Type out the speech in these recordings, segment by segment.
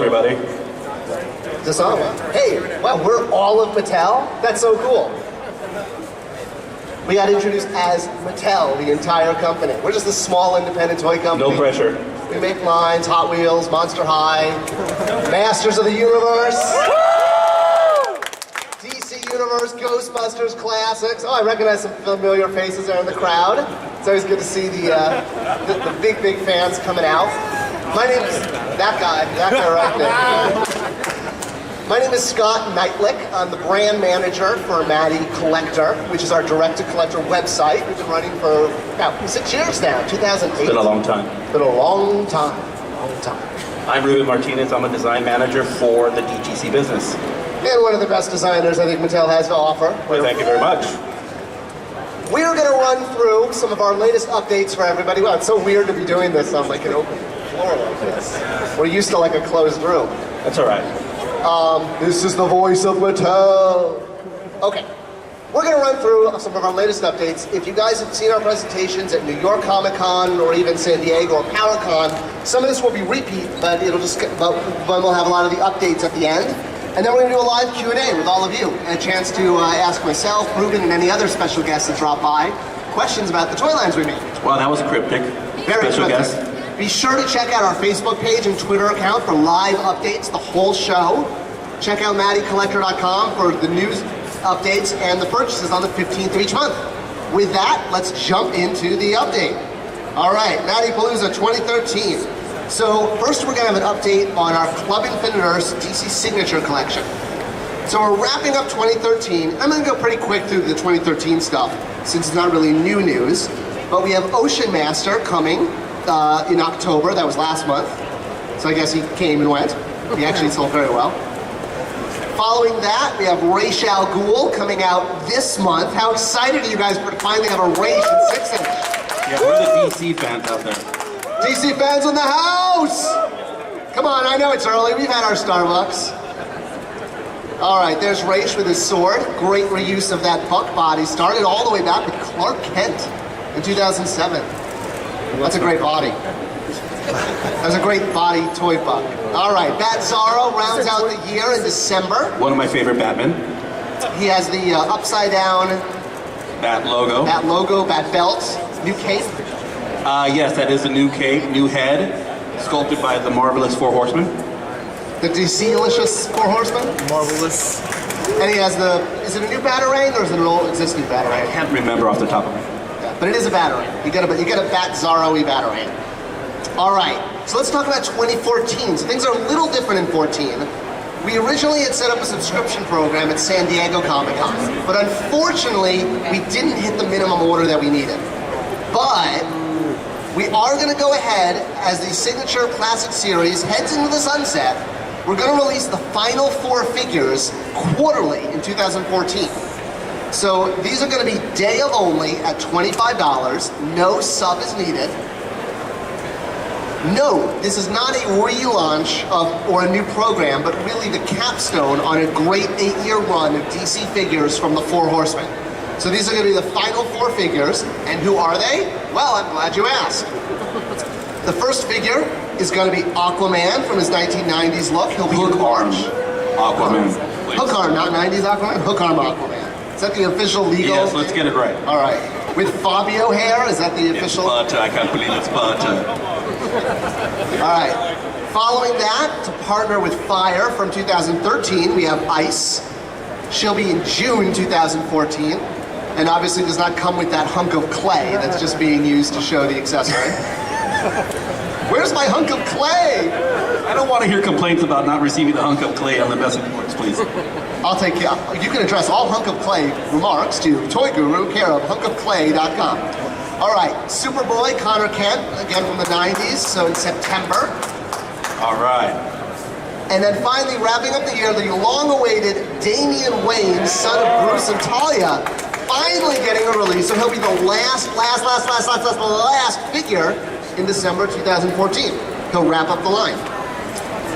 everybody. This on? Hey, wow, we're all of Mattel? That's so cool. We got introduced as Mattel, the entire company. We're just a small independent toy company. No pressure. We make lines, Hot Wheels, Monster High, Masters of the Universe, DC Universe, Ghostbusters classics. Oh, I recognize some familiar faces there in the crowd. It's always good to see the big fans coming out. My name is that guy right there. My name is Scott Knightlick. I'm the brand manager for Matty Collector, which is our direct-to-collector website. We've been running for about 6 years now, 2008. It's been a long time. It's been a long time. I'm Ruben Martinez. I'm a design manager for the DTC business. And one of the best designers I think Mattel has to offer. Well, thank you very much. We are going to run through some of our latest updates for everybody. Wow, it's so weird to be doing this on like an open floor like this. We're used to like a closed room. That's all right. This is the voice of Mattel. Okay, we're going to run through some of our latest updates. If you guys have seen our presentations at New York Comic Con or even San Diego or PowerCon, some of this will be repeat, but we'll have a lot of the updates at the end. And then we're going to do a live Q&A with all of you, and a chance to ask myself, Ruben, and any other special guests that drop by questions about the toy lines we made. Well, that was cryptic. Very special cryptic. guest. Be sure to check out our Facebook page and Twitter account for live updates, the whole show. Check out MattyCollector.com for the news updates and the purchases on the 15th of each month. With that, let's jump into the update. All right, Mattypalooza 2013. So first we're going to have an update on our Club Infinite Earth's DC Signature Collection. So we're wrapping up 2013. I'm going to go pretty quick through the 2013 stuff since it's not really new news. But we have Ocean Master coming in October. That was last month. So I guess he came and went. He actually sold very well. Following that, we have Ra's al Ghul coming out this month. How excited are you guys to finally have a Ra's in 6-inch? Yeah, we're the DC fans out there. DC fans in the house! Come on, I know it's early. We've had our Starbucks. All right, there's Ra's with his sword. Great reuse of that Buck body. Started all the way back with Clark Kent in 2007. That's a great body. That's a great body toy Buck. All right, Bat Zorro rounds out the year in December. One of my favorite Batmen. He has the upside down Bat logo. Bat belt, new cape. Yes, that is a new cape, new head, sculpted by the marvelous Four Horsemen. The DC-licious Four Horsemen? Marvelous. And he has is it a new Batarang or is it an old existing Batarang? I can't remember off the top of my head. Yeah, but it is a Batarang. You get a Bat Zorro-y Batarang. All right, so let's talk about 2014. So things are a little different in 14. We originally had set up a subscription program at San Diego Comic-Con, but unfortunately, we didn't hit the minimum order that we needed. But we are going to go ahead, as the Signature Classic Series heads into the sunset, we're going to release the final 4 figures quarterly in 2014. So these are going to be day of only at $25. No sub is needed. No, this is not a relaunch or a new program, but really the capstone on a great 8-year run of DC figures from the Four Horsemen. So these are going to be the final 4 figures, and who are they? Well, I'm glad you asked. The first figure is going to be Aquaman from his 1990s look. He'll be Hook arm Aquaman. Hook arm, not 90s Aquaman? Hook arm Aquaman. Is that the official legal? Yes, let's get it right. All right. With Fabio hair, is that the official? It's butter, I can't believe it's butter. All right. Following that, to partner with Fire from 2013, we have Ice. She'll be in June 2014. And obviously does not come with that hunk of clay that's just being used to show the accessory. Where's my hunk of clay? I don't want to hear complaints about not receiving the hunk of clay on the best imports, please. I'll take care. You can address all hunk of clay remarks to Toy Guru, care of hunkofclay.com. All right, Superboy, Connor Kent, again from the 90s, so in September. All right. And then finally, wrapping up the year, the long-awaited Damian Wayne, son of Bruce and Talia, finally getting a release, so he'll be the last figure in December 2014. He'll wrap up the line.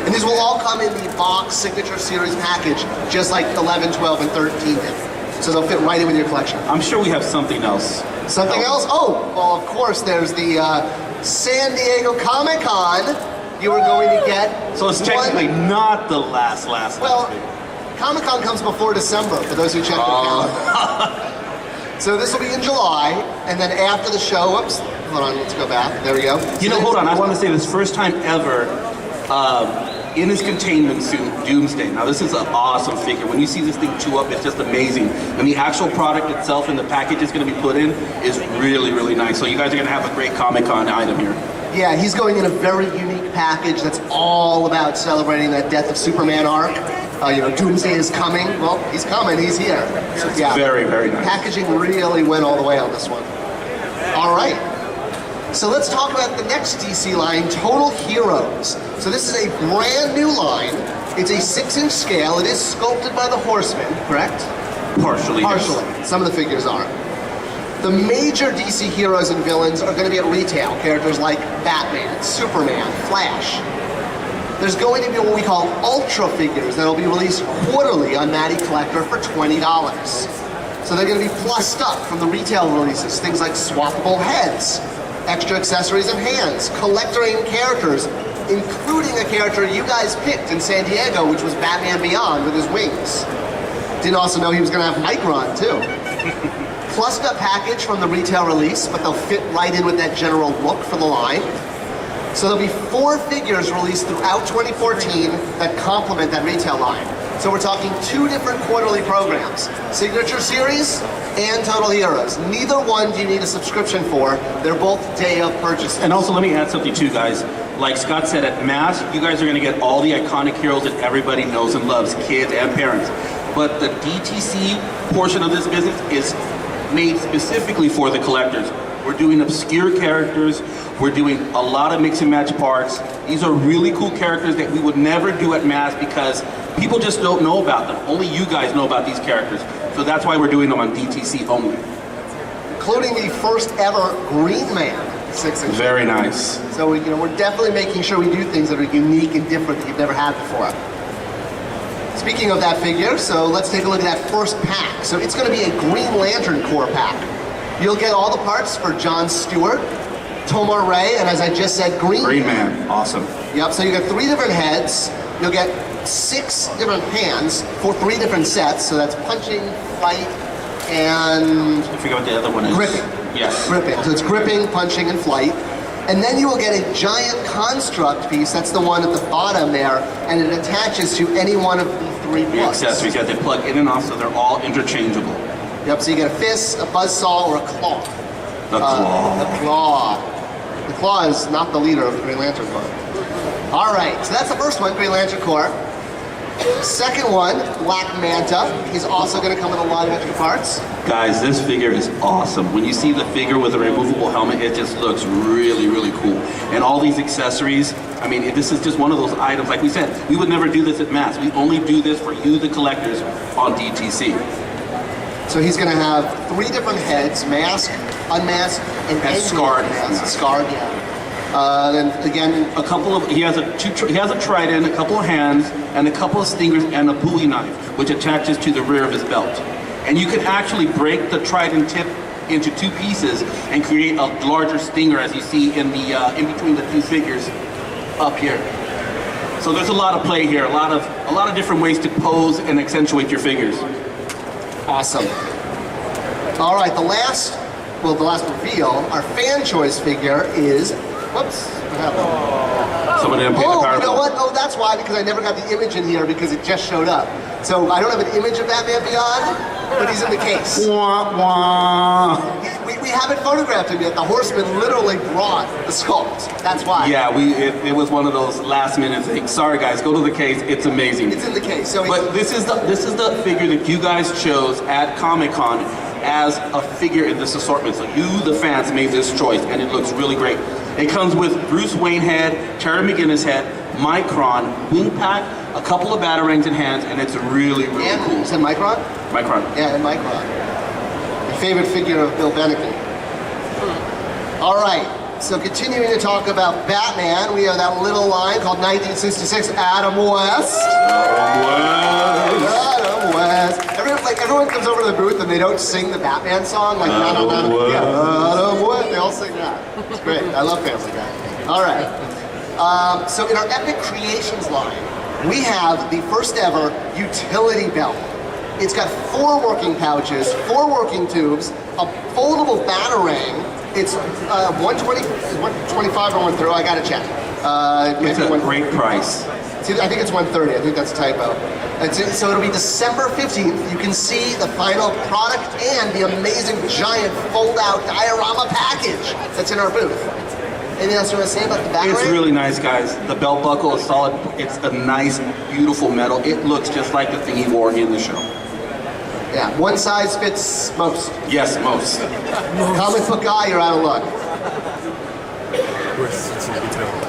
And these will all come in the box Signature Series package, just like 11, 12, and 13 did. So they'll fit right in with your collection. I'm sure we have something else. Something else? Oh, well, of course, there's the San Diego Comic-Con you are going to get. So it's technically not the last Well, figure. Comic-Con comes before December, for those who check the calendar. So this will be in July, and then after the show, whoops, hold on, let's go back. There we go. You know, hold on, I want to say this first time ever in his containment suit, Doomsday. Now this is an awesome figure. When you see this thing chew up, it's just amazing. And the actual product itself and the package it's going to be put in is really, really nice. So you guys are going to have a great Comic-Con item here. Yeah, he's going in a very unique package that's all about celebrating that Death of Superman arc. You know, Doomsday is coming. Well, he's coming, he's here. So, yeah, Very, very nice. packaging really went all the way on this one. All right. So let's talk about the next DC line, Total Heroes. So this is a brand new line. It's a 6-inch scale. It is sculpted by the Horsemen, correct? Partially. yes. Partially. Some of the figures are. The major DC heroes and villains are going to be at retail. Characters like Batman, Superman, Flash. There's going to be what we call Ultra figures that will be released quarterly on Matty Collector for $20. So they're going to be plussed up from the retail releases. Things like swappable heads, extra accessories and hands, collector-aimed characters, including a character you guys picked in San Diego, which was Batman Beyond with his wings. Didn't also know he was going to have Micron, too. Plussed up package from the retail release, but they'll fit right in with that general look for the line. So there'll be 4 figures released throughout 2014 that complement that retail line. So we're talking 2 different quarterly programs, Signature Series and Total Heroes. Neither one do you need a subscription for. They're both day of purchase. And also, let me add something too, guys. Like Scott said, at Mass, you guys are going to get all the iconic heroes that everybody knows and loves, kids and parents. But the DTC portion of this business is made specifically for the collectors. We're doing obscure characters. We're doing a lot of mix and match parts. These are really cool characters that we would never do at Mass because people just don't know about them. Only you guys know about these characters. So that's why we're doing them on DTC only. Including the first ever Green Man 6-inch. Very nice. So we're definitely making sure we do things that are unique and different that you've never had before. Speaking of that figure, so let's take a look at that first pack. So it's going to be a Green Lantern core pack. You'll get all the parts for John Stewart, Tomar Ray, and as I just said, Green Man. Awesome. Yep, so you get 3 different heads. You'll get 6 different hands for 3 different sets. So that's punching, fight, and I forget what the other one is. gripping. Yes. Gripping. So it's gripping, punching, and flight. And then you will get a giant construct piece. That's the one at the bottom there, and it attaches to any one of the 3 The plugs. accessories, yeah, they plug in and off, so they're all interchangeable. Yep, so you get a fist, a buzzsaw, or a claw. The claw. The claw. The claw is not the leader of the Green Lantern Corps. All right, so that's the first one, Green Lantern Corps. Second one, Black Manta. He's also going to come with a lot of extra parts. Guys, this figure is awesome. When you see the figure with a removable helmet, it just looks really, really cool. And all these accessories, I mean, this is just one of those items. Like we said, we would never do this at Mass. We only do this for you, the collectors, on DTC. So he's going to have 3 different heads, mask, unmasked, and scarred. Scarred, yeah. Then again, A couple of, he has a trident, a couple of hands, and a couple of stingers, and a Bowie knife, which attaches to the rear of his belt. And you can actually break the trident tip into 2 pieces and create a larger stinger, as you see in the in between the 2 figures up here. So there's a lot of play here, a lot of different ways to pose and accentuate your figures. awesome. All right, the last reveal, our fan choice figure is, whoops, what happened? Somebody didn't pay the power You know bill. what? Oh, that's why, because I never got the image in here because it just showed up. So I don't have an image of Batman Beyond, but he's in the case. Wah, wah. We haven't photographed him yet. The Horseman literally brought the sculpt. That's why. Yeah, it was one of those last minute things. Sorry guys, go to the case. It's amazing. It's in the case. So But this is the figure that you guys chose at Comic-Con as a figure in this assortment. So you, the fans, made this choice, and it looks really great. It comes with Bruce Wayne head, Terry McGinnis head, Micron, wing pack, a couple of batarangs in hands, and it's really, really and cool. is it Micron? Micron. Yeah, and Micron. My favorite figure of Bill Bennigan. All right. So continuing to talk about Batman, we have that little line called 1966 Adam West. Adam West. Everyone comes over to the booth and they don't sing the Batman song like Adam West. Yeah, Adam West. They all sing that. It's great. I love Family Guy. All right. So in our Epic Creations line, we have the first ever utility belt. It's got 4 working pouches, 4 working tubes, a foldable batarang. It's 125 or 130. I gotta check. It's a great price. I think it's 130. I think that's a typo. So it'll be December 15th. You can see the final product and the amazing giant fold-out diorama package that's in our booth. Anything else you want to say about the batarang? It's really nice, guys. The belt buckle is solid. It's a nice, beautiful metal. It looks just like the thing he wore in the show. Yeah, one size fits most. Yes, most. Comic book guy, you're out of luck.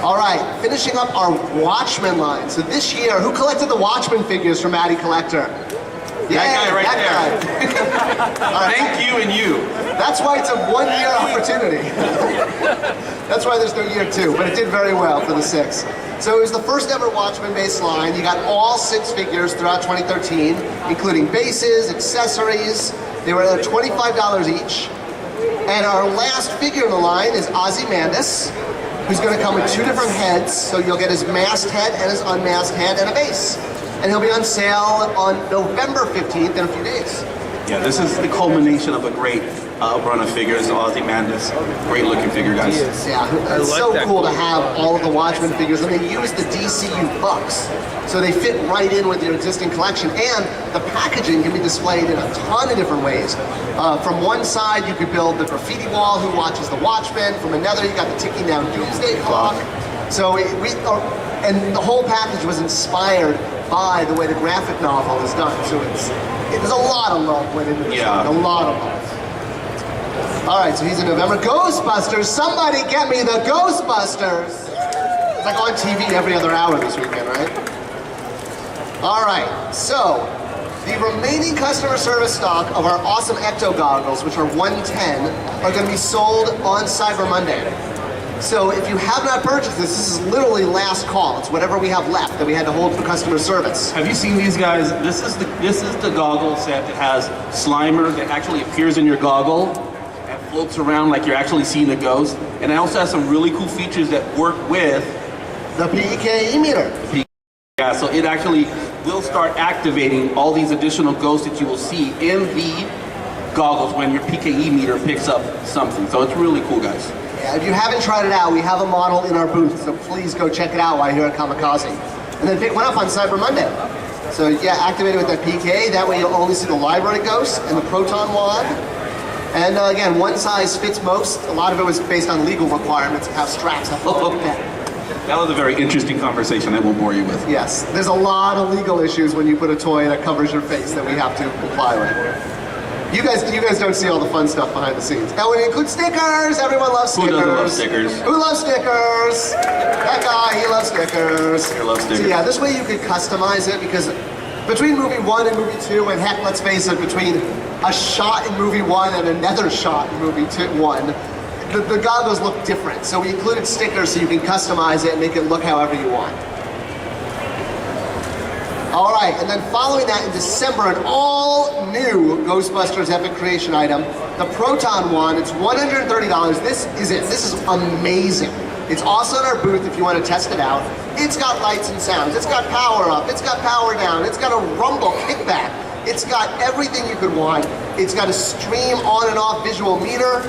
All right, finishing up our Watchmen line. So this year, who collected the Watchmen figures from Matty Collector? That guy right there. Right. Thank you and you. That's why it's a 1-year opportunity. That's why there's no year 2, but it did very well for the 6. So it was the first ever Watchmen-based line. You got all 6 figures throughout 2013, including bases, accessories. They were at $25 each. And our last figure in the line is Ozymandias, who's going to come with 2 different heads. So you'll get his masked head and his unmasked head and a base. And he'll be on sale on November 15th in a few days. Yeah, this is the culmination of a great run of figures. Ozymandias, great looking figure, guys. Yeah, it's so cool to have all of the Watchmen figures, and they use the DCU bucks, so they fit right in with your existing collection, and the packaging can be displayed in a ton of different ways. From one side, you could build the graffiti wall who watches the Watchmen. From another, you got the ticking down doomsday clock. So and the whole package was inspired by the way the graphic novel is done. So there's a lot of love went into this. Yeah. A lot of love. All right, so he's in November. Ghostbusters, somebody get me the Ghostbusters. It's like on TV every other hour this weekend, right? All right, so the remaining customer service stock of our awesome Ecto goggles, which are 110, are gonna be sold on Cyber Monday. So if you have not purchased this is literally last call. It's whatever we have left that we had to hold for customer service. Have you seen these guys? This is the goggle set that has Slimer that actually appears in your goggle and floats around like you're actually seeing a ghost. And it also has some really cool features that work with the PKE meter. Yeah, so it actually will start activating all these additional ghosts that you will see in the goggles when your PKE meter picks up something. So it's really cool, guys. Yeah, if you haven't tried it out, we have a model in our booth, so please go check it out while you're at Comikaze. And then pick one up on Cyber Monday. So yeah, activate it with that PK, that way you'll only see the library ghost and the proton wad. And again, one size fits most. A lot of it was based on legal requirements of how straps have to fit. That was a very interesting conversation I won't bore you with. Yes, there's a lot of legal issues when you put a toy that covers your face that we have to comply with. You guys don't see all the fun stuff behind the scenes. Oh, and it includes stickers. Everyone loves stickers. Who doesn't love stickers? Who loves stickers? That guy, he loves stickers. He loves stickers. So yeah, this way you could customize it, because between movie 1 and movie 2, and heck, let's face it, between a shot in movie 1 and another shot in movie 1, the goggles look different. So we included stickers so you can customize it and make it look however you want. All right, and then following that in December, an all-new Ghostbusters Epic Creation item, the Proton one. It's $130. This is it. This is amazing. It's also in our booth if you want to test it out. It's got lights and sounds. It's got power up. It's got power down. It's got a rumble kickback. It's got everything you could want. It's got a stream on and off visual meter.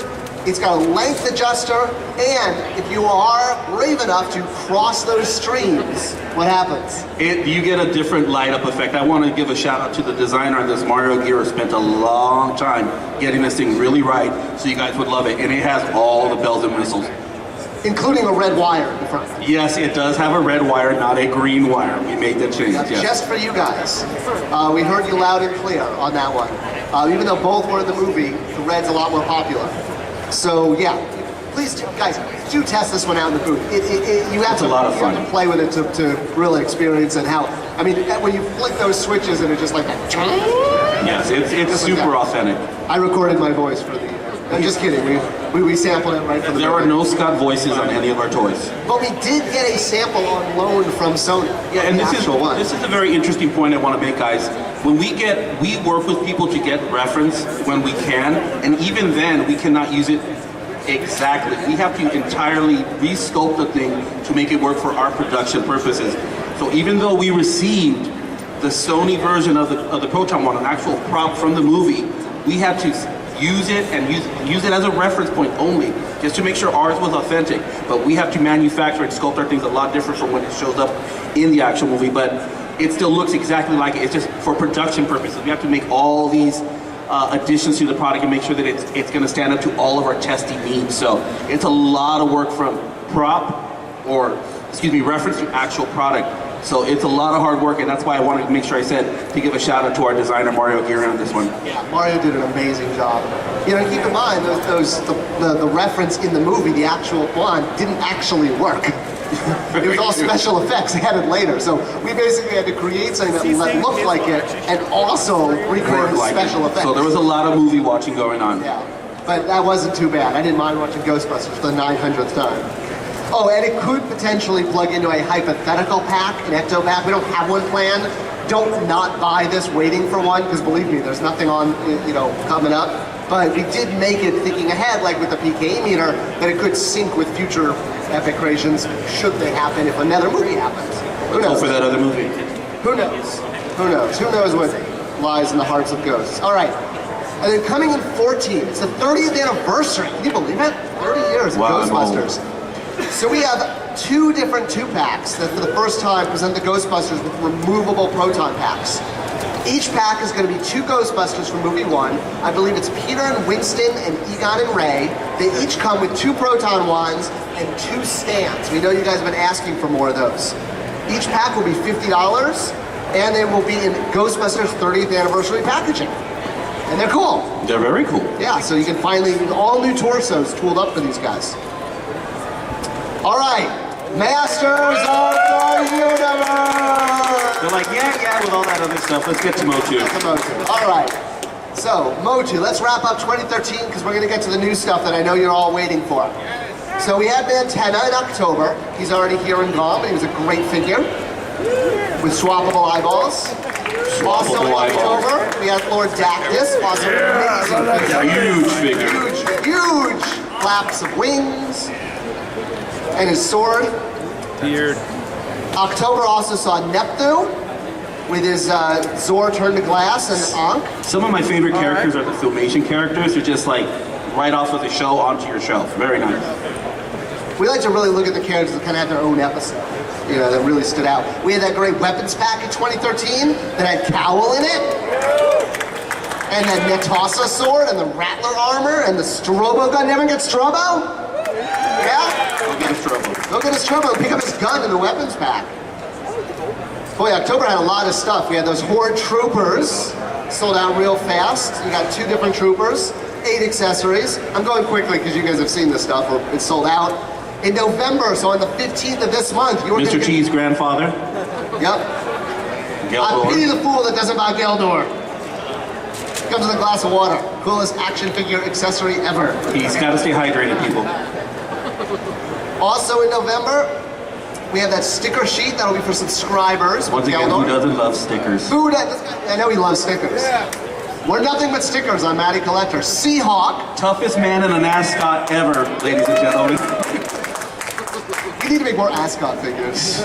It's got a length adjuster, and if you are brave enough to cross those streams, what happens? You get a different light up effect. I want to give a shout out to the designer on this. Mario Gira spent a long time getting this thing really right, so you guys would love it. And it has all the bells and whistles. Including a red wire in the front. Yes, it does have a red wire, not a green wire. We made that change, yes. Just for you guys. We heard you loud and clear on that one. Even though both were in the movie, the red's a lot more popular. So yeah, please guys, do test this one out in the booth. You have to play with it to really experience and how. I mean, when you flick those switches and it's just like that. Yes, it's super authentic. I recorded my voice for the. I'm just kidding. We sampled it right from the. There are no Scott voices on any of our toys. But we did get a sample on loan from Sony. Yeah, and this is a very interesting point I want to make, guys. When we work with people to get reference when we can, and even then we cannot use it Exactly. We have to entirely resculpt the thing to make it work for our production purposes. So even though we received the Sony version of the Proton one, an actual prop from the movie, we had to use it and use it as a reference point only, just to make sure ours was authentic. But we have to manufacture and sculpt our things a lot different from when it shows up in the actual movie. But it still looks exactly like it. It's just for production purposes. We have to make all these additions to the product and make sure that it's going to stand up to all of our testing needs. So it's a lot of work from reference to actual product. So it's a lot of hard work, and that's why I wanted to make sure I said to give a shout out to our designer Mario Guerin on this one. Yeah, Mario did an amazing job. You know, keep in mind the reference in the movie, the actual one, didn't actually work. It was all special effects added later. So we basically had to create something that looked like it and also record special effects. So there was a lot of movie watching going on. Yeah, but that wasn't too bad. I didn't mind watching Ghostbusters for the 900th time. Oh, and it could potentially plug into a hypothetical pack, an ecto pack. We don't have one planned. Don't not buy this waiting for one, because believe me, there's nothing on, coming up. But we did make it thinking ahead, like with the PKE meter, that it could sync with future epic creations should they happen if another movie happens. Who knows? Hope for that other movie. Who knows? Who knows? Who knows what lies in the hearts of ghosts? All right. And then coming in 14, it's the 30th anniversary. Can you believe it? 30 years of Ghostbusters. So we have two different 2-packs that for the first time present the Ghostbusters with removable proton packs. Each pack is going to be 2 Ghostbusters from movie 1. I believe it's Peter and Winston and Egon and Ray. They each come with 2 proton wands and 2 stands. We know you guys have been asking for more of those. Each pack will be $50 and they will be in Ghostbusters 30th anniversary packaging. And they're cool. They're very cool. Yeah, so you can finally, all new torsos tooled up for these guys. All right, Masters of the Universe! They're like, yeah, with all that other stuff. Let's get to MOTU. All right, so MOTU, let's wrap up 2013 because we're going to get to the new stuff that I know you're all waiting for. So we had Mantenna in October. He's already here and gone, but he was a great figure with swappable eyeballs. Also in October, we had Lord Dactyls, also an amazing figure. Huge flaps of wings. And his sword. Beard. October also saw Neptune with his Zor turned to glass and Ankh. Some of my favorite characters are the Filmation characters. They're just like right off of the show onto your shelf. Very nice. We like to really look at the characters that kind of have their own episode, that really stood out. We had that great weapons pack in 2013 that had Cowl in it. And that Netasa sword and the Rattler armor and the Strobo gun. Never get Strobo? Yeah? Go get his trouble. Go get his Strobo. Pick up his gun in the weapons pack. Boy, October had a lot of stuff. We had those Horde Troopers, sold out real fast. You got 2 different troopers, 8 accessories. I'm going quickly because you guys have seen this stuff, or it's sold out. In November, so on the 15th of this month, you were Mr. Cheese grandfather. Yep. I pity the fool that doesn't buy Geldor. Comes with a glass of water. Coolest action figure accessory ever. He's got to stay hydrated, people. Also in November, we have that sticker sheet that'll be for subscribers. Once again, who doesn't love stickers? I know he loves stickers. Yeah. We're nothing but stickers on Matty Collector. Seahawk. Toughest man in an ascot ever, ladies and gentlemen. We need to make more ascot figures.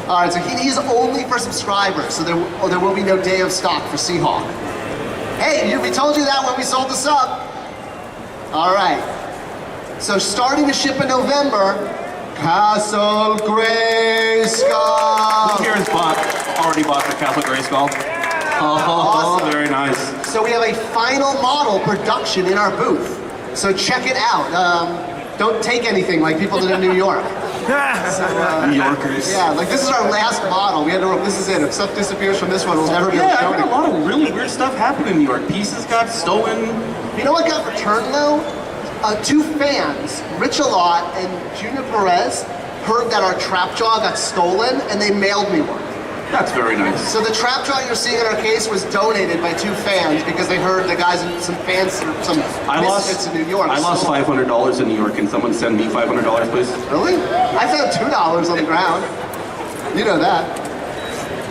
All right, so he's only for subscribers, so there will be no day of stock for Seahawk. Hey, we told you that when we sold this up. All right. So starting to ship in November, Castle Grayskull. Who here has already bought the Castle Grayskull? Oh, awesome. Very nice. So we have a final model production in our booth. So check it out. Don't take anything like people did in New York. New Yorkers. Yeah, like this is our last model. This is it. If stuff disappears from this one, we'll never be able to show it. A lot of really weird stuff happened in New York. Pieces got stolen. You know what got returned though? 2 fans, Rich Alot and Junior Perez, heard that our Trapjaw got stolen and they mailed me one. That's very nice. So the Trapjaw you're seeing in our case was donated by 2 fans because they heard the guys, some misfits in New York. I lost $500 in New York. Can someone send me $500, please? Really? I found $2 on the ground. You know that.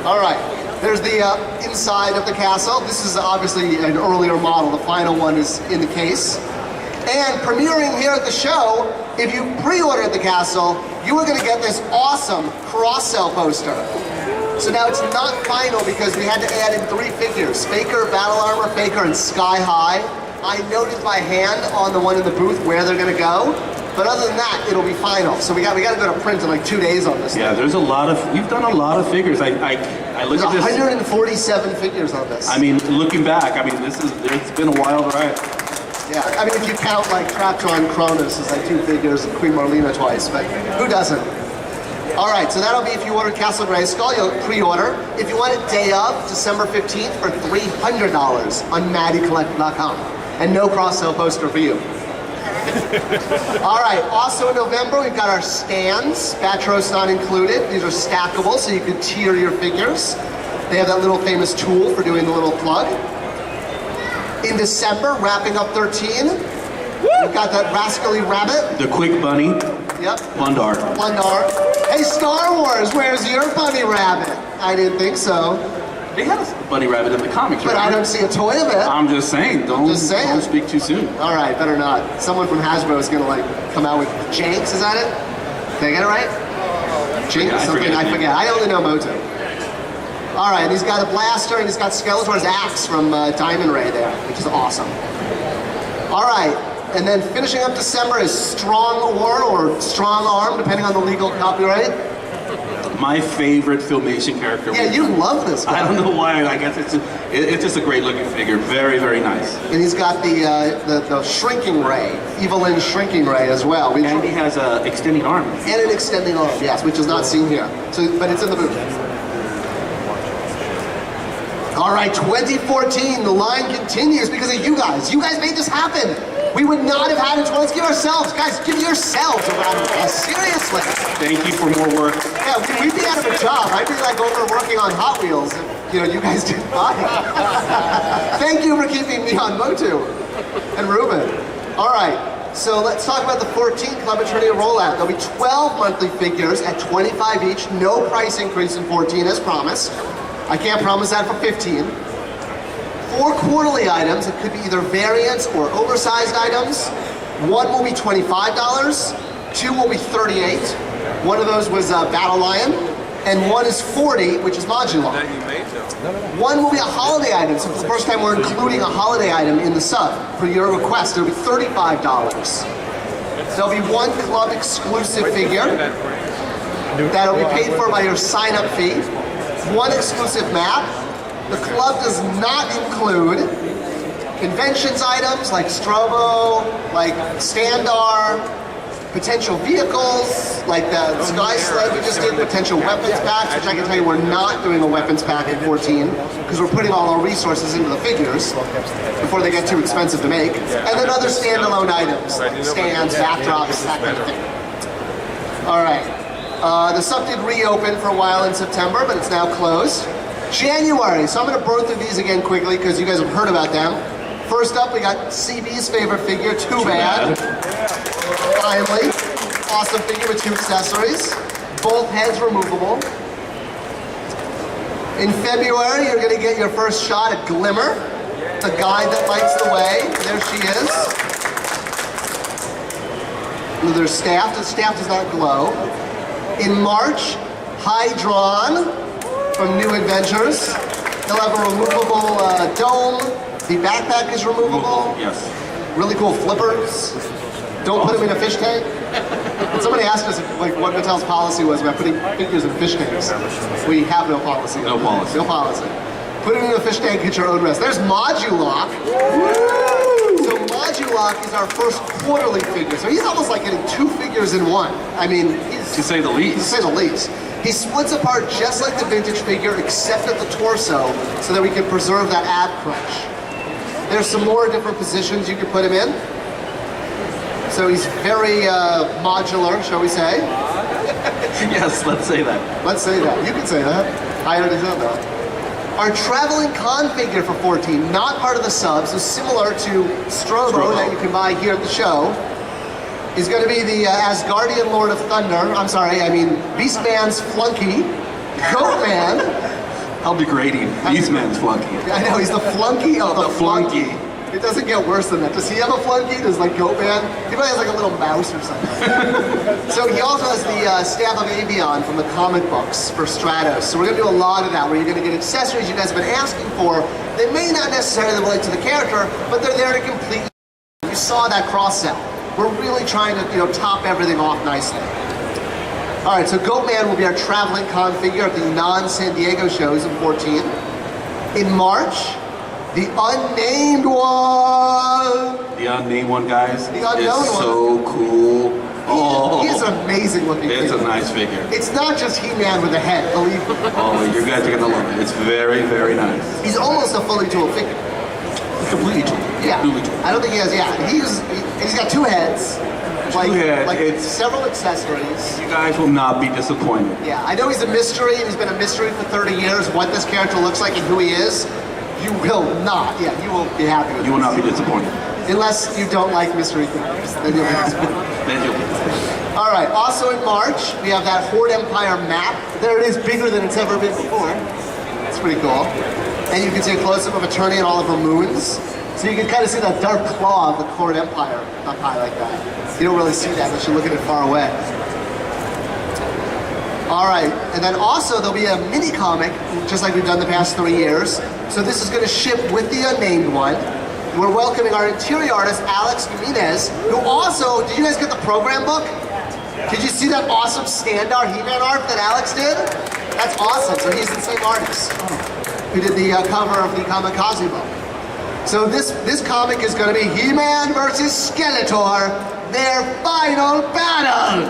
All right. There's the inside of the castle. This is obviously an earlier model. The final one is in the case. And premiering here at the show, if you pre-ordered the castle, you were gonna get this awesome cross-sell poster. So now it's not final because we had to add in 3 figures, Faker, Battle Armor, Faker, and Sky High. I noted by hand on the one in the booth where they're gonna go, but other than that, it'll be final. So we got to go to print in like 2 days on this Yeah, thing. there's a lot of, you've done a lot of figures. I look There's at this. 147 figures on this. I mean, looking back, I mean, it's been a wild ride. Yeah, I mean, if you count like Traptron Cronus as like 2 figures and Queen Marlena twice, but who doesn't? All right, so that'll be if you order Castle Grayskull, you'll pre-order. If you want it day of, December 15th for $300 on MattyCollect.com. And no cross-sell poster for you. All right, also in November, we've got our stands. Batros not included. These are stackable, so you can tier your figures. They have that little famous tool for doing the little plug. In December, wrapping up 13, we've got that Rascally Rabbit. The Quick Bunny, Yep. Blundar. Blundar. Hey, Star Wars, where's your bunny rabbit? I didn't think so. They had a bunny rabbit in the comics, But right? I don't see a toy of it. I'm just saying, don't speak too soon. All right, better not. Someone from Hasbro is gonna like come out with Jinx, is that it? Did I get it right? Jinx, I something, forget. I forget. I only know MOTU. All right, and he's got a blaster and he's got Skeletor's axe from Diamond Ray there, which is awesome. All right, and then finishing up December is Strong Arm or Strong Arm, depending on the legal copyright. My favorite Filmation character. Yeah, you love this guy. I don't know why. I guess it's just a great looking figure. Very, very nice. And he's got the shrinking ray, Evelyn's shrinking ray as well. And he has a extending arm. And an extending arm, yes, which is not seen here. So, but it's in the booth. All right, 2014, the line continues because of you guys. You guys made this happen. We would not have had it. Let's give ourselves, guys, give yourselves a round of applause. Seriously. Thank you for more work. Yeah, we'd be out of a job. I'd be like over working on Hot Wheels if, you guys did fine. Thank you for keeping me on MOTU and Ruben. All right, so let's talk about the 14 Club Eternia rollout. There'll be 12 monthly figures at $25 each. No price increase in 14 as promised. I can't promise that for 15. 4 quarterly items. It could be either variants or oversized items. 1 will be $25. 2 will be $38. One of those was Battle Lion. And 1 is $40, which is modular. 1 will be a holiday item. So for the first time, we're including a holiday item in the sub. For your request, it'll be $35. There'll be 1 club exclusive figure. That'll be paid for by your sign-up fee. 1 exclusive map. The club does not include conventions items like Strobo, like Standar, potential vehicles like the Sky Sled we just did, potential weapons packs, which I can tell you we're not doing a weapons pack in 14 because we're putting all our resources into the figures before they get too expensive to make. And then other standalone items like stands, backdrops, that kind of thing. All right. The sub did reopen for a while in September, but it's now closed. January, so I'm going to burn through these again quickly because you guys have heard about them. First up, we got CB's favorite figure, Too Bad. Finally, awesome figure with 2 accessories. Both heads removable. In February, you're going to get your first shot at Glimmer, the guide that lights the way. There she is. With her staff. The staff does not glow. In March, Hydron from New Adventures. He'll have a removable dome. The backpack is removable. Yes. Really cool flippers. Don't put them in a fish tank. And somebody asked us like what Mattel's policy was about putting figures in fish tanks. We have no policy. No policy. No policy. Put it in a fish tank at your own risk. There's Modulock. So Modulock is our first quarterly figure. So he's almost like getting 2 figures in one. I mean, he's, To say the least. to say the least. He splits apart just like the vintage figure, except at the torso, so that we can preserve that ab crunch. There's some more different positions you can put him in. So he's very modular, shall we say? Yes, let's say that. Let's say that. You can say that. I already said that. Our traveling con figure for 14, not part of the sub, so similar to Strobo that you can buy here at the show, is going to be the Asgardian Lord of Thunder. I'm sorry, I mean Beastman's flunky, Goatman. How degrading. Beastman's flunky. I know, he's the flunky of the The flunky. It doesn't get worse than that. Does he have a flunky? Does like Goatman? He probably has like a little mouse or something. So he also has the Staff of Avion from the comic books for Stratos. So we're gonna do a lot of that, where you're gonna get accessories you guys have been asking for. They may not necessarily relate to the character, but they're there to complete. You saw that cross set. We're really trying to, top everything off nicely. All right, so Goatman will be our traveling con figure at the non-San Diego shows in 14. In March, the unnamed one. The unnamed one, guys. The unknown is one. So cool. He is an amazing looking figure. It's a nice figure. It's not just He-Man with a head, believe me. Oh, you guys are gonna love it. It's very, very nice. He's almost a fully tooled figure. Completely tooled. Yeah. Newly tooled. I don't think he has, he's got two heads. It's several accessories. You guys will not be disappointed. Yeah, I know he's a mystery, and he's been a mystery for 30 years, what this character looks like and who he is. You will not, you will be happy with You will not be disappointed. Unless you don't like mystery figures, then you'll be disappointed. Then you'll be disappointed. All right, also in March, we have that Horde Empire map. There it is, bigger than it's ever been before. It's pretty cool. And you can see a close-up of Eternia and all of her moons. So you can kind of see that dark claw of the Horde Empire up high like that. You don't really see that unless you look at it far away. All right, and then also there'll be a mini comic, just like we've done the past 3 years. So this is going to ship with the unnamed one. We're welcoming our interior artist, Alex Jimenez, who also, did you guys get the program book? Did you see that awesome Standard He-Man art that Alex did? That's awesome, so he's the same artist who did the cover of the Comikaze book. So this comic is going to be He-Man versus Skeletor, their final battle.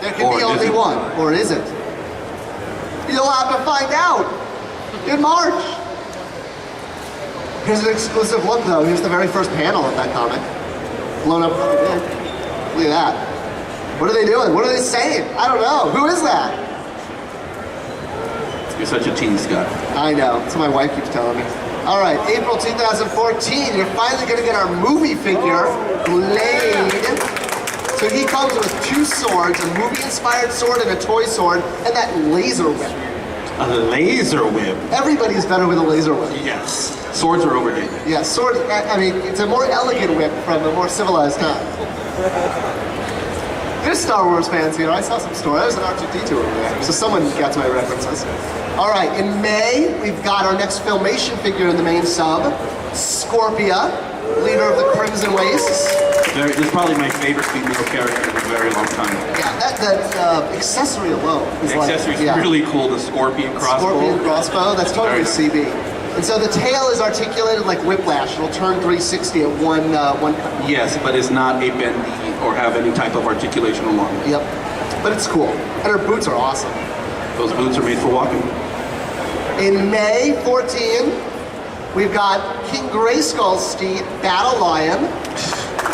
There can be only one, or is it? You'll have to find out in March. Here's an exclusive look, though. Here's the very first panel of that comic. Blown up. Look at that. What are they doing? What are they saying? I don't know. Who is that? You're such a teen, Scott. I know. That's what my wife keeps telling me. All right, April 2014. You're finally going to get our movie figure, Blade. So he comes with 2 swords, a movie-inspired sword and a toy sword, and that laser whip. A laser whip. Everybody's better with a laser whip. Yes. Swords are overrated. Yeah, sword, I mean, it's a more elegant whip from a more civilized time. There's Star Wars fans here. I saw some stories. There's an R2-D2 over there. So someone got to my references. All right, in May, we've got our next Filmation figure in the main sub, Scorpia, leader of the Crimson Wastes. This is probably my favorite female character in a very long time. Yeah, that accessory alone is The accessory's really cool. The Scorpion crossbow. Scorpion crossbow, that's totally CB. And so the tail is articulated like Whiplash. It'll turn 360 at one cut. Yes, but it's not a bendy or have any type of articulation along it. Yep, but it's cool. And her boots are awesome. Those boots are made for walking. In May 14, we've got King Grayskull's steed, Battle Lion.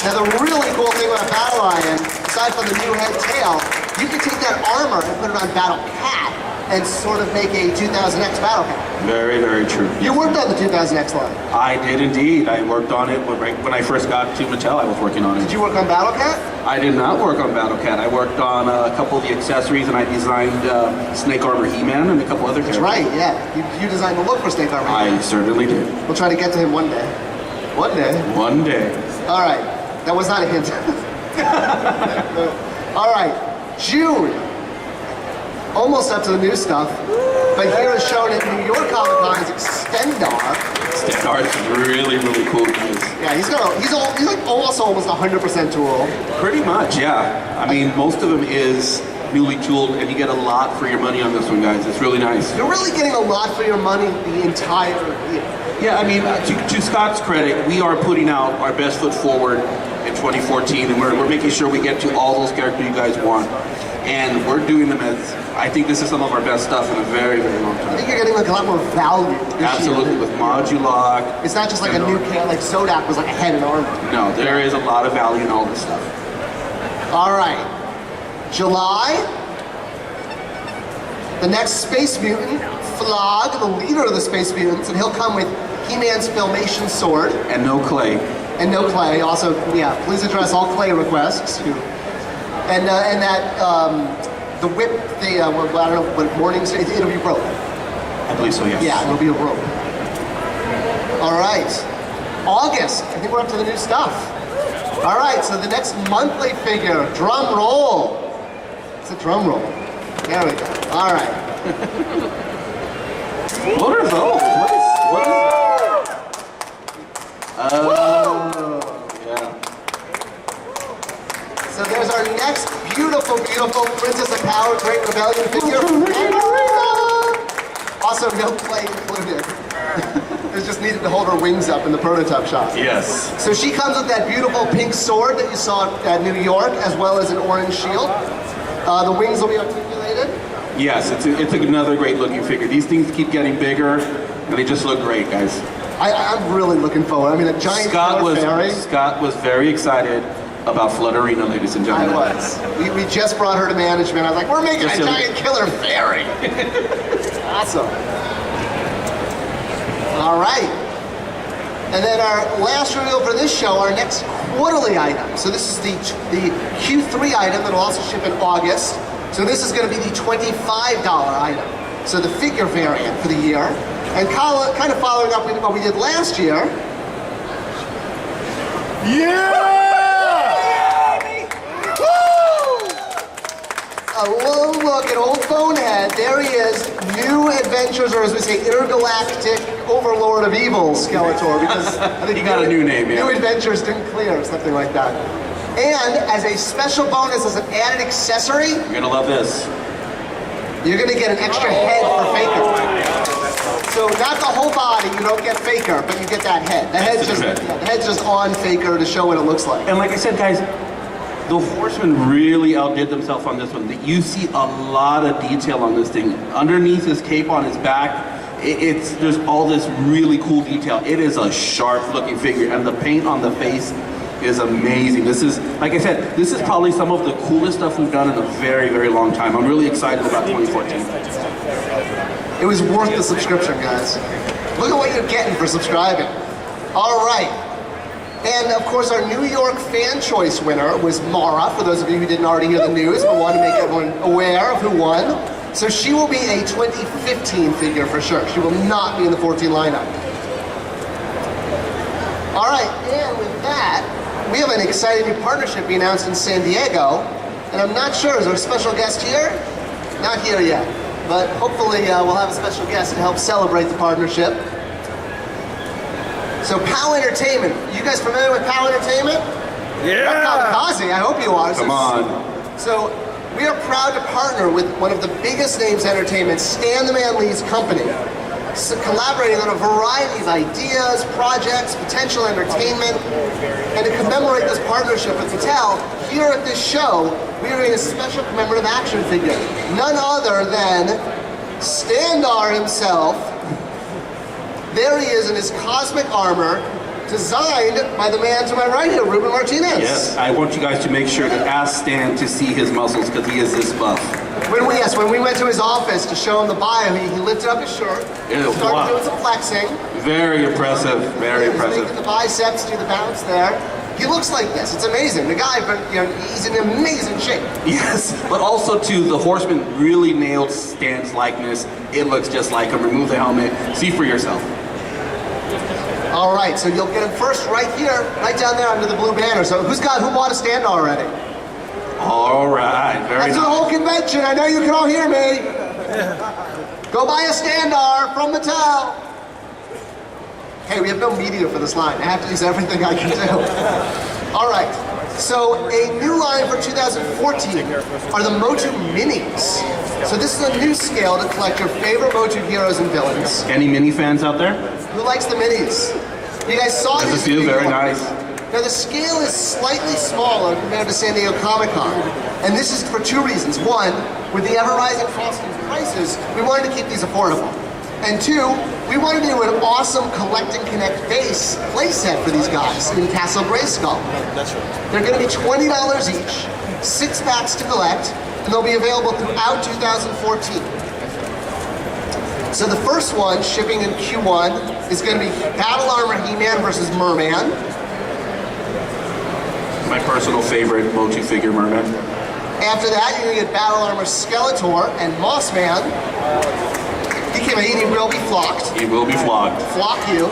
Now the really cool thing about Battle Lion, aside from the new head tail, you can take that armor and put it on Battle Cat and sort of make a 2000X Battle Cat. Very, very true. You worked on the 2000X line. I did indeed. I worked on it when I first got to Mattel. I was working on it. Did you work on Battle Cat? I did not work on Battle Cat. I worked on a couple of the accessories, and I designed Snake Armor He-Man and a couple other characters. That's right, yeah. You designed the look for Snake Armor. I certainly did. We'll try to get to him one day. One day. One day. All right. That was not a hint. All right. June. Almost up to the new stuff. But here is shown at New York Comic Con is Extendar. Extendar is really, really cool, guys. Yeah, he's like almost 100% tool. Pretty much, yeah. I mean, most of them is newly tooled, and you get a lot for your money on this one, guys. It's really nice. You're really getting a lot for your money the entire year. Yeah, I mean, to Scott's credit, we are putting out our best foot forward in 2014, and we're making sure we get to all those characters you guys want. And we're doing them as, I think this is some of our best stuff in a very, very long time. I think you're getting like a lot more value this Absolutely, year. with Modulock. It's not just like a new character, like Sodak was like a head and armor. No, there is a lot of value in all this stuff. All right, July, the next Space Mutant, Flog, the leader of the Space Mutants, and he'll come with He-Man's Filmation sword. And no clay. And no clay. Also, yeah, please address all clay requests. And that, the whip, I don't know, what mornings, it'll be rope. I believe so, yes. Yeah, it'll be a rope. All right. August. I think we're up to the new stuff. All right, so the next monthly figure, drum roll. It's a drum roll. There we go. All right. What are those? What is? Yeah. So there's our next beautiful, beautiful Princess of Power Great Rebellion figure. Also, no play included. It just needed to hold her wings up in the prototype shot. Yes. So she comes with that beautiful pink sword that you saw at New York, as well as an orange shield. The wings will be articulated. Yes, it's another great looking figure. These things keep getting bigger, and they just look great, guys. I'm really looking forward. I mean, a giant killer fairy. Scott was very excited about Flutterina, ladies and gentlemen. I was. We just brought her to management. I was like, we're making a giant killer fairy. Awesome. All right. And then our last reveal for this show, our next quarterly item. So this is the Q3 item that will also ship in August. So this is going to be the $25 item. So the figure variant for the year. And kind of following up with what we did last year. Yeah! A low look at old Bonehead. There he is. New adventures, or as we say, intergalactic overlord of evil, Skeletor. Because I think he got a new name, yeah. New adventures didn't clear, or something like that. And as a special bonus, as an added accessory, You're gonna love this. you're gonna get an extra head for Faker. So not the whole body, you don't get Faker, but you get that head. The head's just on Faker to show what it looks like. And like I said, guys, the Horsemen really outdid themselves on this one. You see a lot of detail on this thing. Underneath his cape on his back, there's all this really cool detail. It is a sharp looking figure, and the paint on the face is amazing. This is, like I said, this is probably some of the coolest stuff we've done in a very, very long time. I'm really excited about 2014. It was worth the subscription, guys. Look at what you're getting for subscribing. All right. And of course, our New York Fan Choice winner was Mara, for those of you who didn't already hear the news, but want to make everyone aware of who won. So she will be a 2015 figure for sure. She will not be in the 14 lineup. All right, and with that, we have an exciting new partnership we announced in San Diego, and I'm not sure, is our special guest here? Not here yet, but hopefully we'll have a special guest to help celebrate the partnership. So POW Entertainment, you guys familiar with POW Entertainment? Yeah! Comikaze, I hope you are. Come on. So we are proud to partner with one of the biggest names in entertainment, Stan the Man Lee's company. So collaborating on a variety of ideas, projects, potential entertainment, and to commemorate this partnership with Mattel, here at this show, we are doing a special commemorative action figure. None other than Standar himself. There he is in his cosmic armor, designed by the man to my right here, Ruben Martinez. Yes, I want you guys to make sure to ask Stan to see his muscles because he is this buff. When we went to his office to show him the bio, he lifted up his shirt, Ew, started wow. doing some flexing. Very impressive, very He's impressive. making the biceps, do the bounce there. He looks like this. It's amazing. The guy, but he's in amazing shape. Yes, but also too, the Horseman really nailed Stan's likeness. It looks just like him. Remove the helmet. See for yourself. All right, so you'll get him first right here, right down there under the blue banner. So who bought a stand already? All right, very That's the nice. whole convention. I know you can all hear me. Go buy a Standar from Mattel. Hey, we have no media for this line. I have to use everything I can do. All right. So a new line for 2014 are the MOTU Minis. So this is a new scale to collect your favorite MOTU heroes and villains. Any mini fans out there? Who likes the minis? You guys saw There's a these few, in New very York. nice. Now the scale is slightly smaller compared to San Diego Comic-Con. And this is for two reasons. One, with the ever-rising cost of prices, we wanted to keep these affordable. And two, we wanted to do an awesome Collect and Connect base playset for these guys in Castle Grayskull. They're going to be $20 each, 6 packs to collect, and they'll be available throughout 2014. So the first one, shipping in Q1, is going to be Battle Armor He-Man versus Merman. My personal favorite MOTU figure, Merman. After that, you're going to get Battle Armor Skeletor and Mossman. He will be flocked. He will be flogged. Flock you.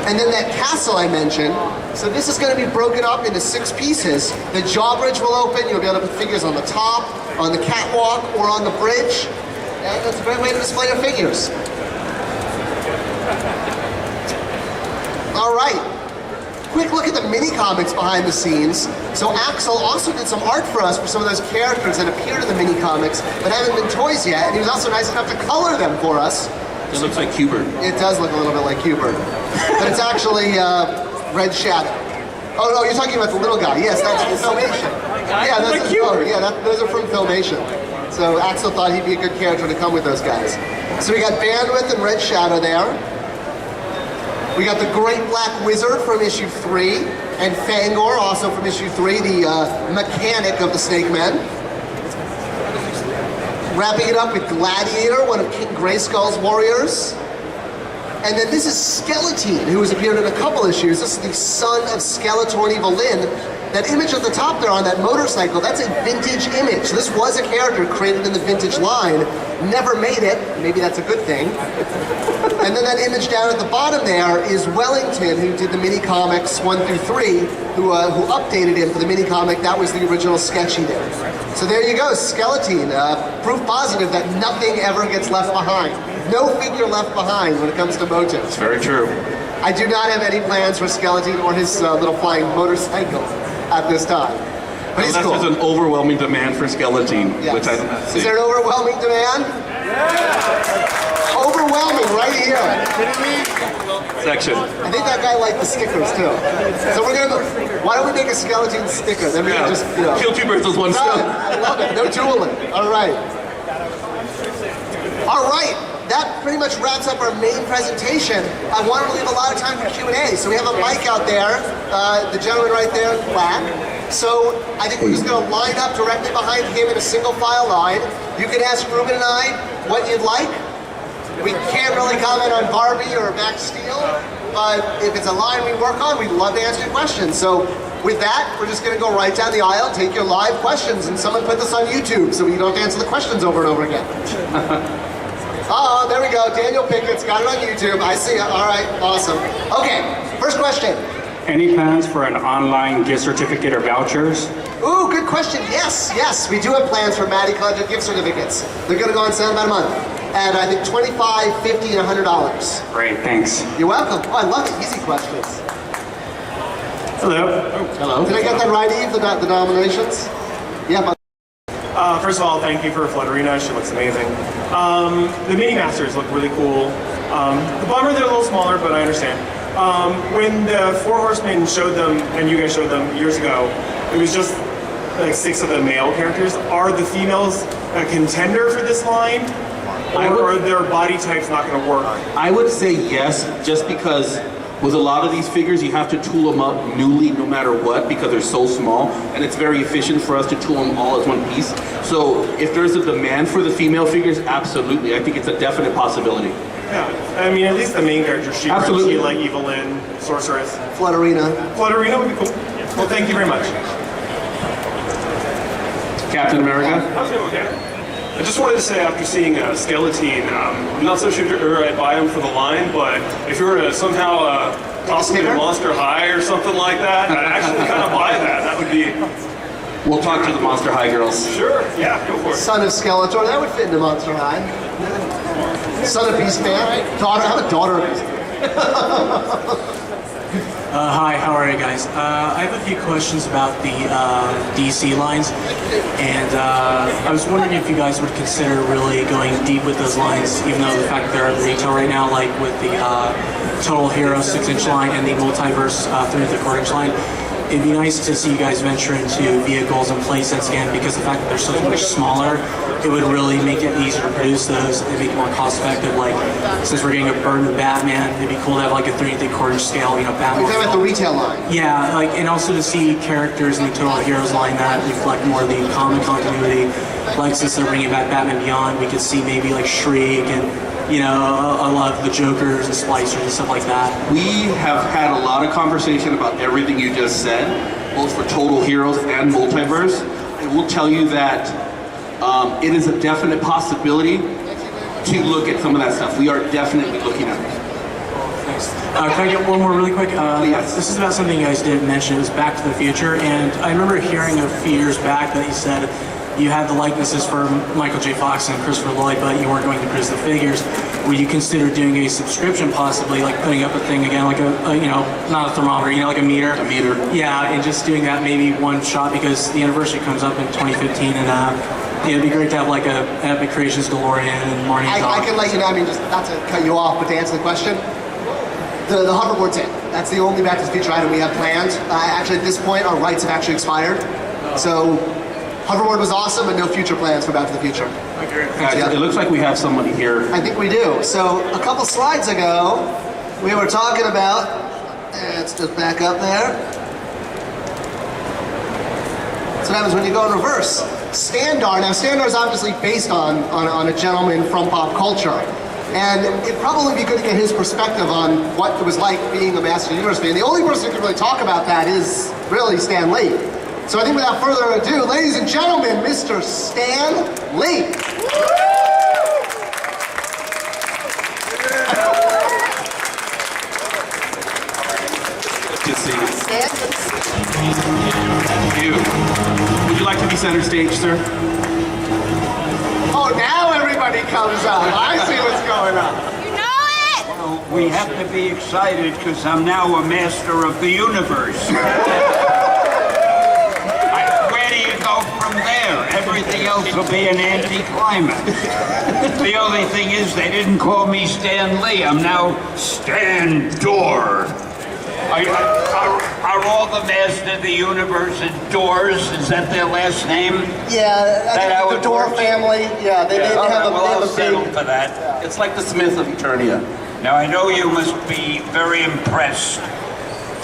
And then that castle I mentioned, so this is going to be broken up into 6 pieces. The drawbridge will open, you'll be able to put figures on the top, on the catwalk, or on the bridge. And that's a great way to display your figures. All right, quick look at the mini comics behind the scenes. So Axel also did some art for us for some of those characters that appeared in the mini comics but haven't been toys yet, and he was also nice enough to color them for us. It looks like Hubert. It does look a little bit like Hubert, but it's actually Red Shadow. Oh no, you're talking about the little guy. Yes, that's from Filmation. Yeah, those are from Filmation. So Axel thought he'd be a good character to come with those guys. So we got Bandwidth and Red Shadow there. We got the Great Black Wizard from issue 3, and Fangor also from issue 3, the mechanic of the Snake Men. Wrapping it up with Gladiator, one of King Grayskull's warriors. And then this is Skeleton, who has appeared in a couple issues. This is the son of Skeletor and Evil Lyn. That image at the top there on that motorcycle, that's a vintage image. This was a character created in the vintage line, never made it. Maybe that's a good thing. And then that image down at the bottom there is Wellington, who did the mini comics 1 through 3, who updated him for the mini comic. That was the original sketch he did. So there you go, Skeleton. Proof positive that nothing ever gets left behind. No figure left behind when it comes to MOTU. It's very true. I do not have any plans for Skeleton or his little flying motorcycle at this time. But he's Unless cool. there's an overwhelming demand for Skeleton, Yes. which I don't see. Is there an overwhelming demand? Yeah. Overwhelming right here. Section. I think that guy liked the stickers too. So we're gonna go, why don't we make a Skeleton sticker? Then we can just, you know. Kill 2 birds with 1 Got it. stone. I love it. No dueling. All right. All right. That pretty much wraps up our main presentation. I wanted to leave a lot of time for Q&A. So we have a mic out there, the gentleman right there in black. So I think we're just going to line up directly behind him in a single file line. You can ask Ruben and I what you'd like. We can't really comment on Barbie or Max Steel, but if it's a line we work on, we'd love to answer your questions. So with that, we're just going to go right down the aisle, take your live questions, and someone put this on YouTube so you don't have to answer the questions over and over again. Oh, there we go. Daniel Pickett's got it on YouTube. I see it. All right, awesome. Okay, first question. Any plans for an online gift certificate or vouchers? Ooh, good question. Yes, we do have plans for Matty Collector gift certificates. They're going to go on sale in about a month. At I think $25, $50, and $100. Great, thanks. You're welcome. Oh, I love the easy questions. Hello. Hello. Did I get that right, Eve? The nominations? Yeah, but First of all, thank you for Flutterina. She looks amazing. The Mini Masters look really cool. The bummer they're a little smaller, but I understand. When the Four Horsemen showed them, and you guys showed them years ago, it was just like 6 of the male characters. Are the females a contender for this line? Or are their body types not going to work? I would say yes, just because with a lot of these figures, you have to tool them up newly no matter what because they're so small, and it's very efficient for us to tool them all as one piece. So if there's a demand for the female figures, absolutely. I think it's a definite possibility. Yeah, I mean, at least the main characters, she Absolutely. like Evil Lyn, Sorceress. Flutterina. Flutterina would be cool. Well, thank you very much. Captain America? How's it going, Dan? I just wanted to say, after seeing Skeleton, I'm not so sure I'd buy him for the line, but if you were to somehow toss him in Monster High or something like that, I'd actually kind of buy that. That would be... We'll talk to the Monster High girls. Sure, yeah, go for it. Son of Skeletor, that would fit into Monster High. Son of Beastman. Daughter, I have a daughter of Beastman. Hi, how are you guys? I have a few questions about the DC lines, and I was wondering if you guys would consider really going deep with those lines, even though the fact that they're at retail right now, like with the Total Hero 6-inch line and the Multiverse 3-4-inch line. It'd be nice to see you guys venture into vehicles and playsets again, because the fact that they're so much smaller, it would really make it easier to produce those and make it more cost effective. Like, since we're getting a Burden of Batman, it'd be cool to have like a 3-3/4 scale, you know, Batman. You're talking about the retail line. Yeah, like, and also to see characters in the Total Heroes line that reflect more of the comic continuity. Like, since they're bringing back Batman Beyond, we could see maybe like Shriek and, you know, a lot of the Jokers and Splicers and stuff like that. We have had a lot of conversation about everything you just said, both for Total Heroes and Multiverse. I will tell you that it is a definite possibility to look at some of that stuff. We are definitely looking at it. Thanks. Can I get one more really quick? Yes. This is about something you guys didn't mention. It was Back to the Future, and I remember hearing a few years back that you said you had the likenesses for Michael J. Fox and Christopher Lloyd, but you weren't going to produce the figures. Would you consider doing a subscription, possibly, like putting up a thing again, like a you know, not a thermometer, you know, like a meter? A meter. Yeah, and just doing that maybe one shot, because the anniversary comes up in 2015, and yeah, it'd be great to have like a Epic Creations DeLorean and Marnie. I can let you know, I mean, just not to cut you off, but to answer the question, the hoverboard's in. That's the only Back to the Future item we have planned. Actually, at this point, our rights have actually expired. So, hoverboard was awesome, but no future plans for Back to the Future. Guys, it looks like we have somebody here. I think we do. So, a couple slides ago, we were talking about, let's just back up there. That's what happens when you go in reverse. Standar. Now, Standar is obviously based on a gentleman from pop culture. And it'd probably be good to get his perspective on what it was like being a Master of the Universe fan. The only person who can really talk about that is really Stan Lee. So I think without further ado, ladies and gentlemen, Mr. Stan Lee. Good to see you. Thank you. Would you like to be center stage, sir? Oh, now everybody comes up. I see what's going on. Well, we have to be excited because I'm now a master of the universe. Where do you go from there? Everything else will be an anticlimax. The only thing is they didn't call me Stan Lee. I'm now Stan Door. Are all the Master of the Universe Doors? Is that their last name? Yeah, I think the Door family. Yeah, they have Well, I'll a settle big. for that. It's like the Smith of Eternia. Now, I know you must be very impressed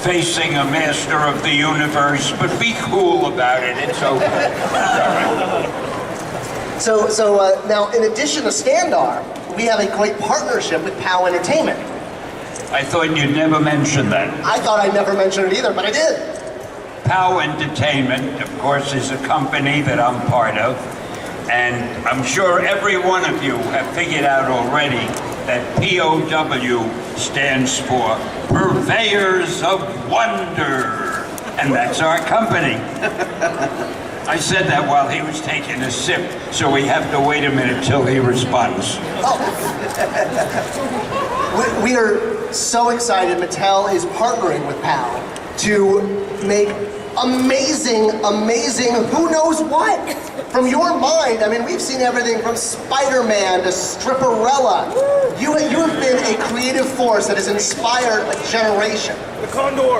facing a Master of the Universe, but be cool about it. It's okay. So now, in addition to Standar, we have a great partnership with POW Entertainment. I thought you'd never mention that. I thought I'd never mention it either, but I did. POW Entertainment, of course, is a company that I'm part of, and I'm sure every one of you have figured out already that POW stands for Purveyors of Wonder, and that's our company. I said that while he was taking a sip, so we have to wait a minute till he responds. We are so excited. Mattel is partnering with POW to make amazing, who knows what? From your mind, I mean, we've seen everything from Spider-Man to Stripperella. You have been a creative force that has inspired a generation.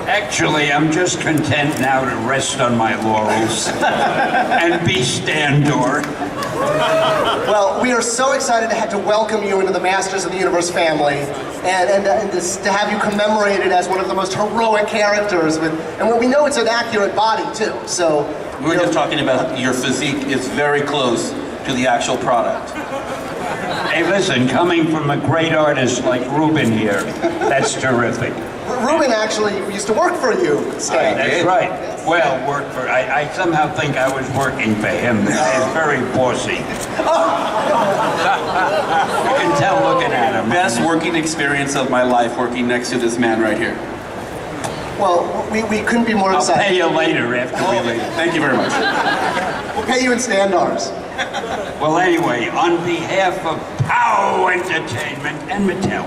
Actually, I'm just content now to rest on my laurels and be Standor. Well, we are so excited to welcome you into the Masters of the Universe family, and to have you commemorated as one of the most heroic characters. And we know it's an accurate body too. So We were just talking about your physique is very close to the actual product. Hey, listen, coming from a great artist like Ruben here, that's terrific. Ruben actually used to work for you, Stan. That's right. Well, I somehow think I was working for him. He's very bossy. You can tell looking at him. Best working experience of my life working next to this man right here. Well, we couldn't be more I'll excited. pay you later after we leave. Thank you very much. We'll pay you in Standars. Well, anyway, on behalf of POW Entertainment and Mattel,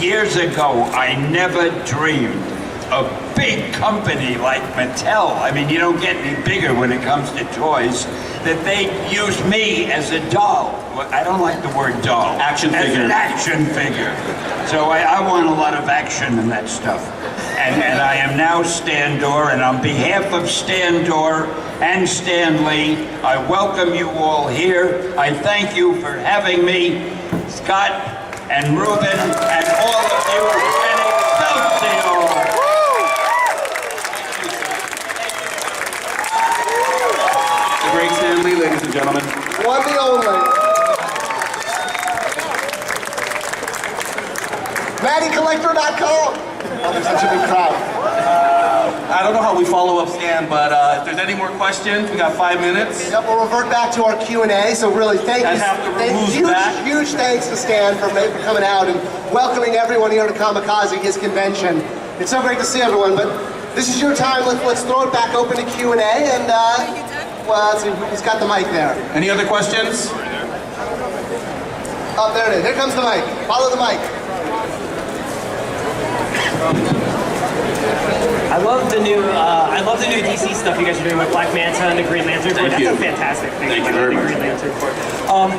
years ago, I never dreamed a big company like Mattel, I mean, you don't get any bigger when it comes to toys, that they'd use me as a doll. Well, I don't like the word doll. Action figure. As an action figure. So I want a lot of action in that stuff. And I am now Standor, and on behalf of Standor and Stan Lee, I welcome you all here. I thank you for having me, Scott and Ruben, and all of you. And Excelsior! The great Stan Lee, ladies and gentlemen. One the only. MattyCollector.com. Oh, there's such a big crowd. I don't know how we follow up Stan, but if there's any more questions, we got 5 minutes. Yep, we'll revert back to our Q&A. So really, thank I you. have to remove huge, that. huge thanks to Stan for coming out and welcoming everyone here to Comikaze, his convention. It's so great to see everyone. But this is your time. Let's throw it back open to Q&A. And well, let's see who's got the mic there. Any other questions? Oh, there it is. Here comes the mic. Follow the mic. I love the new DC stuff you guys are doing with Black Manta and the Green Lantern Corps. That's a fantastic thing. Thank you very much. Green Lantern Corps.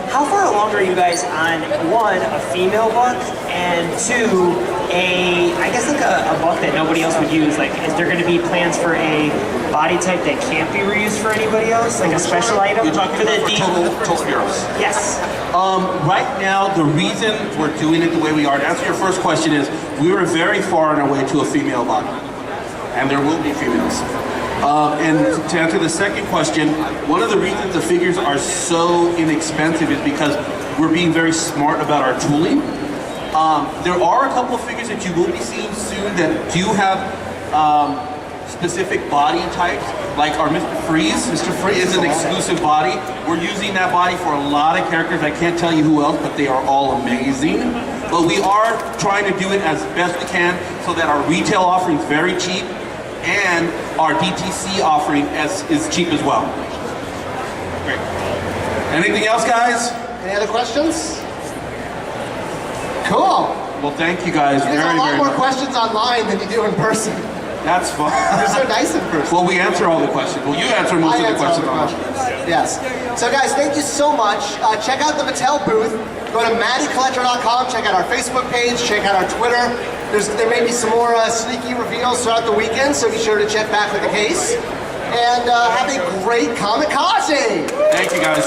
How far along are you guys on one, a female buck, and two, I guess like a buck that nobody else would use? Like, is there going to be plans for a body type that can't be reused for anybody else, like a special item? You're talking about for total heroes. Yes. Right now, the reason we're doing it the way we are, to answer your first question, is we were very far on our way to a female body. And there will be females. And to answer the second question, one of the reasons the figures are so inexpensive is because we're being very smart about our tooling. There are a couple of figures that you will be seeing soon that do have specific body types, like our Mr. Freeze. Mr. Freeze is an exclusive body. We're using that body for a lot of characters. I can't tell you who else, but they are all amazing. But we are trying to do it as best we can so that our retail offering is very cheap and our DTC offering is cheap as well. Great. Anything else, guys? Any other questions? Cool. Well, thank you guys There's very, a lot very more much. questions online than you do in person. That's fine. You're so nice in person. Well, we answer all the questions. Well, you answer most of the answer all questions. Yes. So guys, thank you so much. Check out the Mattel booth. Go to MattyCollector.com. Check out our Facebook page. Check out our Twitter. There may be some more sneaky reveals throughout the weekend, so be sure to check back with the case. And have a great Comikaze! Thank you, guys.